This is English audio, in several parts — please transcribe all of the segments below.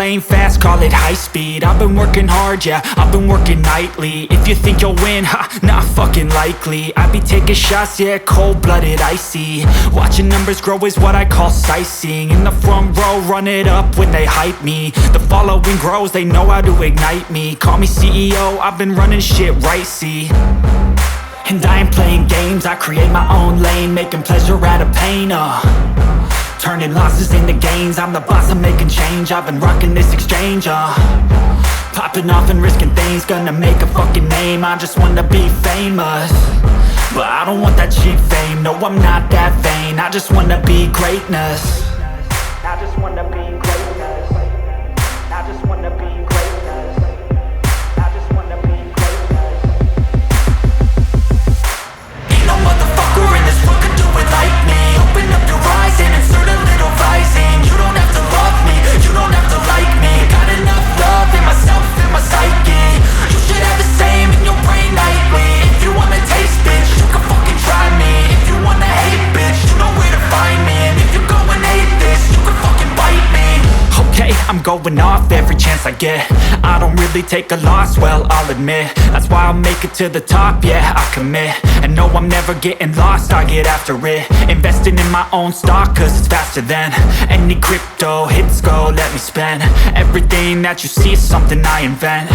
lane fast, call it high speed. I've been working hard, yeah, I've been working nightly. If you think you'll win, ha, not fucking likely. I be taking shots, yeah, cold-blooded, icy. Watching numbers grow is what I call sightseeing. In the front row, run it up when they hype me. The following grows, they know how to ignite me. Call me CEO, I've been running shit right, see. And I ain't playing games, I create my own lane, making pleasure out of pain, turning losses into gains. I'm the boss, I'm making change. I've been rocking this exchange, popping off and risking things. Gonna make a fucking name, I just wanna be famous. But I don't want that cheap fame, no I'm not that vain. I just wanna be greatness. I just wanna be greatness. I just wanna be greatness. I just wanna be greatness. Ain't no motherfucker in this world could do it like me. Open up your eyes and insert a little rising. You don't have to love me, you don't have to like me. Got enough love in myself, in my psyche. You should have the same in your brain nightly. If you wanna taste, bitch, you can fucking try me. If you wanna hate, bitch, you know where to find me. And if you go and hate this, you can fucking bite me. Okay, I'm going off every chance I get. I don't really take a loss, well, I'll admit. That's why I'll make it to the top, yeah, I commit. And no, I'm never getting lost, I get after it. Investing in my own stock, cause it's faster than any crypto hits go, let me spend. Everything that you see is something I invent,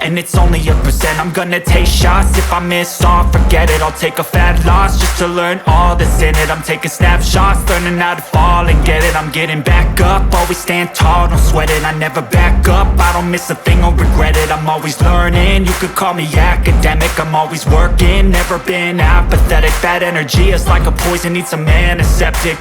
and it's only a percent. I'm gonna take shots, if I miss all, forget it. I'll take a fat loss just to learn all that's in it. I'm taking snapshots, learning how to fall and get it. I'm getting back up, always stand tall, don't sweat it. I never back up, I don't miss a thing or regret it. I'm always learning, you could call me academic. I'm always working, never been apathetic. That energy is like a poison, needs a antiseptic.